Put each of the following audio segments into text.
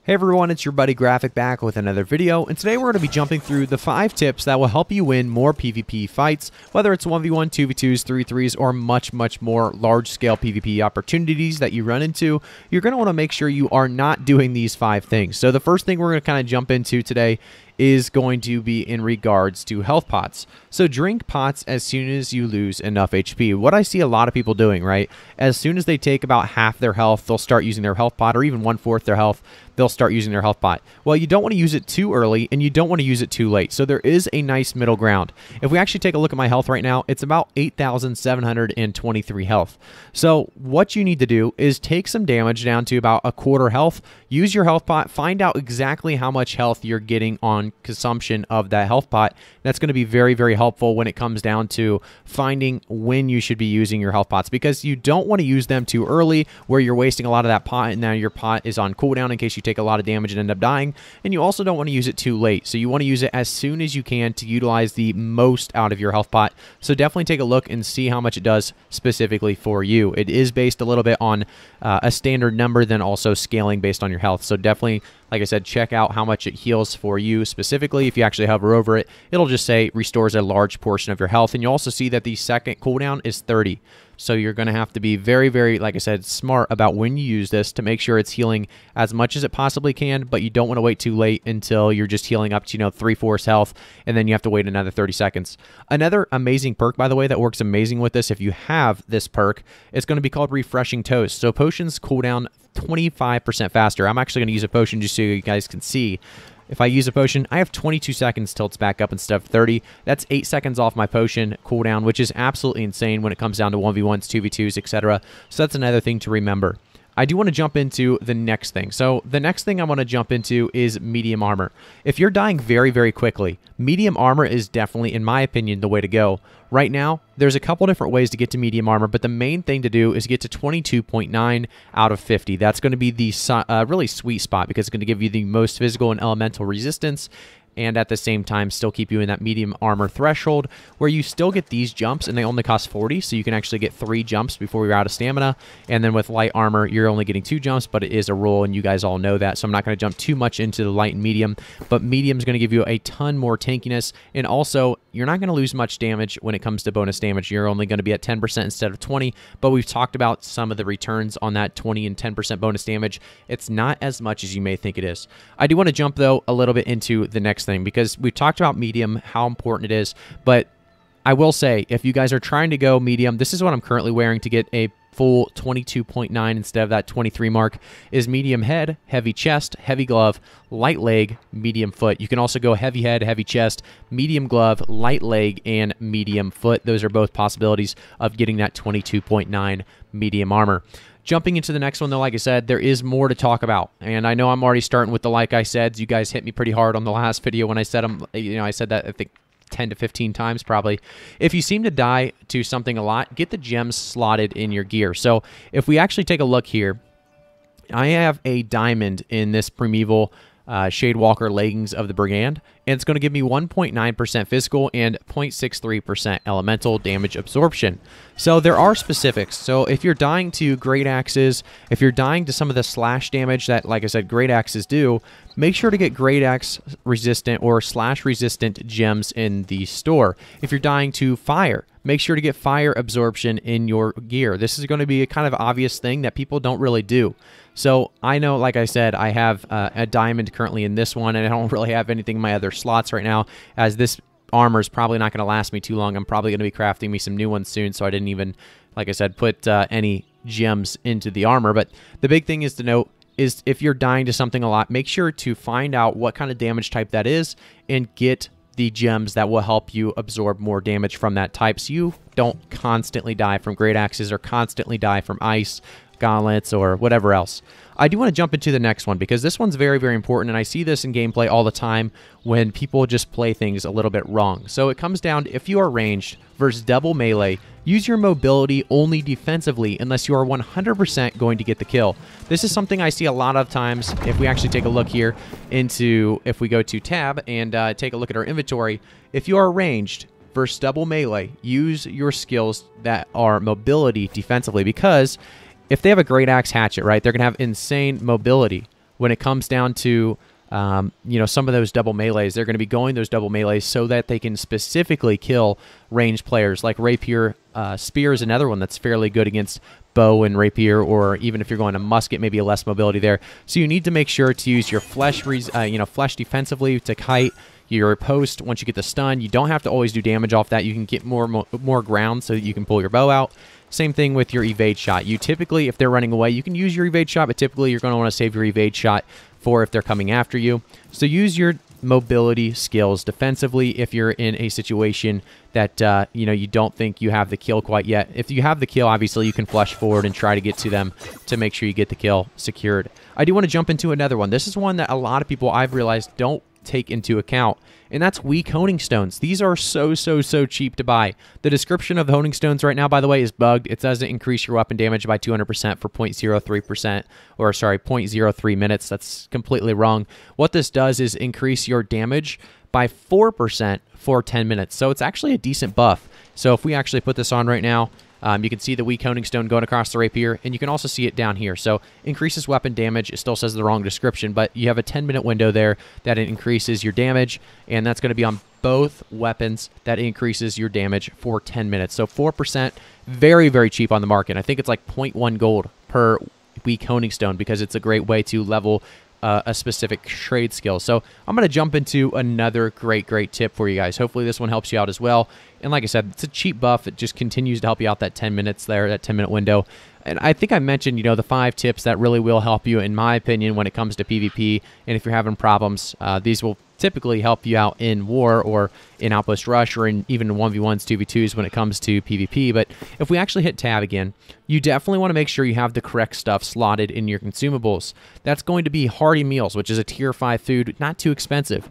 Hey everyone, it's your buddy Graphic back with another video, and today we're going to be jumping through the 5 tips that will help you win more PvP fights, whether it's 1v1, 2v2s, 3v3s, or much more large-scale PvP opportunities that you run into. You're going to want to make sure you are not doing these 5 things. So the first thing we're going to kind of jump into today is going to be in regards to health pots. So drink pots as soon as you lose enough HP. What I see a lot of people doing, right? As soon as they take about half their health, they'll start using their health pot, or even 1/4 their health, they'll start using their health pot. Well, you don't want to use it too early, and you don't want to use it too late. So there is a nice middle ground. If we actually take a look at my health right now, it's about 8,723 health. So what you need to do is take some damage down to about 1/4 health, use your health pot, find out exactly how much health you're getting on consumption of that health pot. That's going to be very helpful when it comes down to finding when you should be using your health pots, because you don't want to use them too early where you're wasting a lot of that pot and now your pot is on cooldown in case you take a lot of damage and end up dying. And you also don't want to use it too late. So you want to use it as soon as you can to utilize the most out of your health pot. So definitely take a look and see how much it does specifically for you. It is based a little bit on a standard number, then also scaling based on your health. So definitely, like I said, check out how much it heals for you specifically. If you actually hover over it, it'll just say restores a large portion of your health. And you also see that the second cooldown is 30. So you're going to have to be very, like I said, smart about when you use this to make sure it's healing as much as it possibly can, but you don't want to wait too late until you're just healing up to, 3/4 health, and then you have to wait another 30 seconds. Another amazing perk, by the way, that works amazing with this, if you have this perk, it's going to be called Refreshing Toast. So potions cool down 25% faster. I'm actually going to use a potion just so you guys can see. If I use a potion, I have 22 seconds till it's back up instead of 30. That's 8 seconds off my potion cooldown, which is absolutely insane when it comes down to 1v1s, 2v2s, etc. So that's another thing to remember. I do want to jump into the next thing. So the next thing I want to jump into is medium armor. If you're dying very quickly, medium armor is definitely, in my opinion, the way to go. Right now, there's a couple different ways to get to medium armor, but the main thing to do is get to 22.9 out of 50. That's going to be the really sweet spot, because it's going to give you the most physical and elemental resistance, and at the same time still keep you in that medium armor threshold where you still get these jumps, and they only cost 40, so you can actually get 3 jumps before you're out of stamina. And then with light armor, you're only getting 2 jumps, but it is a rule, and you guys all know that, so I'm not going to jump too much into the light and medium, but medium is going to give you a ton more tankiness, and also you're not going to lose much damage when it comes to bonus damage. You're only going to be at 10% instead of 20, but we've talked about some of the returns on that 20 and 10% bonus damage. It's not as much as you may think it is. I do want to jump, though, a little bit into the next thing, because we've talked about medium, how important it is, but I will say, if you guys are trying to go medium, this is what I'm currently wearing to get a full 22.9 instead of that 23 mark, is medium head, heavy chest, heavy glove, light leg, medium foot. You can also go heavy head, heavy chest, medium glove, light leg, and medium foot. Those are both possibilities of getting that 22.9 medium armor. Jumping into the next one, though, like I said, there is more to talk about. And I know I'm already starting with the like I said. You guys hit me pretty hard on the last video when I said them. I said that, I think, 10 to 15 times probably. If you seem to die to something a lot, get the gems slotted in your gear. So if we actually take a look here, I have a diamond in this Primeval Shadewalker leggings of the Brigand, and it's going to give me 1.9% physical and 0.63% elemental damage absorption. So there are specifics. So if you're dying to great axes, if you're dying to some of the slash damage that, like I said, great axes do, make sure to get great axe resistant or slash resistant gems in the store. If you're dying to fire, make sure to get fire absorption in your gear. This is going to be a kind of obvious thing that people don't really do. So I know, like I said, I have a diamond currently in this one, and I don't really have anything in my other slots right now, as this armor is probably not going to last me too long. I'm probably going to be crafting me some new ones soon, so I didn't even, like I said, put any gems into the armor. But the big thing is to note is, if you're dying to something a lot, make sure to find out what kind of damage type that is and get the gems that will help you absorb more damage from that type, so you don't constantly die from great axes or constantly die from ice, gauntlets, or whatever else. I do want to jump into the next one, because this one's very important, and I see this in gameplay all the time when people just play things a little bit wrong. So it comes down to, if you are ranged versus double melee, use your mobility only defensively unless you are 100% going to get the kill. This is something I see a lot of times. If we actually take a look here into, if we go to tab and take a look at our inventory, if you are ranged versus double melee, use your skills that are mobility defensively, because if they have a great axe hatchet, right, they're going to have insane mobility. when it comes down to you know, some of those double melees, they're going to be going those double melees so that they can specifically kill ranged players. Like Rapier, Spear is another one that's fairly good against bow and rapier, or even if you're going to musket, maybe a less mobility there. So you need to make sure to use your flesh, you know, flesh defensively to kite your post. Once you get the stun, you don't have to always do damage off that. You can get more ground so that you can pull your bow out. Same thing with your evade shot. You typically, if they're running away, you can use your evade shot, but typically you're going to want to save your evade shot for if they're coming after you. So use your mobility skills defensively if you're in a situation that you know, you don't think you have the kill quite yet. If you have the kill, obviously you can flush forward and try to get to them to make sure you get the kill secured. I do want to jump into another one. This is one that a lot of people, I've realized, don't take into account, and that's weak honing stones. These are so cheap to buy. The description of the honing stones right now, by the way, is bugged. It doesn't increase your weapon damage by 200% for 0.03%, or sorry, 0.03 minutes. That's completely wrong. What this does is increase your damage by 4% for 10 minutes. So it's actually a decent buff. So if we actually put this on right now, you can see the weak honing stone going across the rapier, and you can also see it down here. So increases weapon damage. It still says the wrong description, but you have a 10-minute window there that it increases your damage, and that's going to be on both weapons. That increases your damage for 10 minutes. So 4%, very cheap on the market. I think it's like 0.1 gold per weak honing stone, because it's a great way to level a specific trade skill. So I'm going to jump into another great tip for you guys. Hopefully this one helps you out as well. And like I said, it's a cheap buff. It just continues to help you out that 10 minutes there, that 10-minute window. And I think I mentioned, you know, the 5 tips that really will help you, in my opinion, when it comes to PvP. And if you're having problems, these will typically help you out in war, or in Outpost Rush, or in even 1v1s, 2v2s when it comes to PvP. But if we actually hit tab again, you definitely want to make sure you have the correct stuff slotted in your consumables. That's going to be hearty meals, which is a tier 5 food, not too expensive.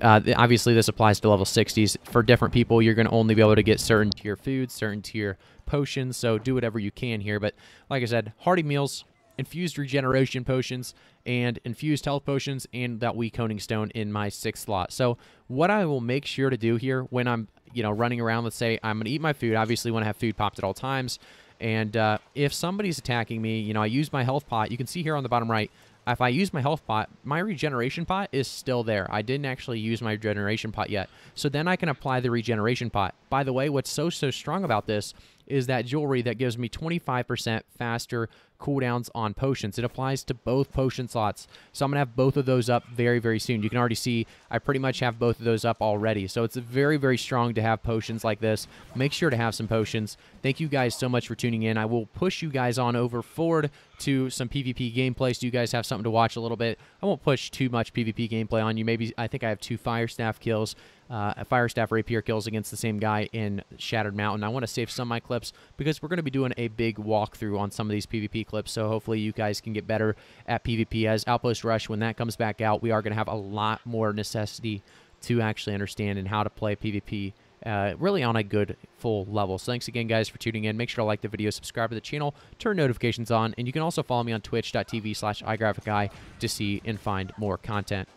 Obviously, this applies to level 60s. For different people, you're going to only be able to get certain tier foods, certain tier potions, so do whatever you can here. But like I said, hearty meals, infused regeneration potions, and infused health potions, and that weak honing stone in my 6th slot. So what I will make sure to do here when I'm, you know, running around, let's say I'm going to eat my food. Obviously, want to have food popped at all times. And if somebody's attacking me, you know, I use my health pot. You can see here on the bottom right, if I use my health pot, my regeneration pot is still there. I didn't actually use my regeneration pot yet. So then I can apply the regeneration pot. By the way, what's so strong about this is that jewelry that gives me 25% faster cooldowns on potions. It applies to both potion slots. So I'm going to have both of those up very soon. You can already see I pretty much have both of those up already. So it's very strong to have potions like this. Make sure to have some potions. Thank you guys so much for tuning in. I will push you guys on over forward to some PvP gameplay so you guys have something to watch a little bit. I won't push too much PvP gameplay on you. Maybe I think I have 2 fire staff kills, a fire staff rapier kills against the same guy in Shattered Mountain. I want to save some of my clips because we're going to be doing a big walkthrough on some of these PvP clips, so hopefully you guys can get better at PvP. As Outpost Rush, when that comes back out, we are going to have a lot more necessity to actually understand and how to play PvP really on a good full level. So thanks again, guys, for tuning in. Make sure to like the video, subscribe to the channel, turn notifications on, and you can also follow me on twitch.tv/iGraphicGuy to see and find more content.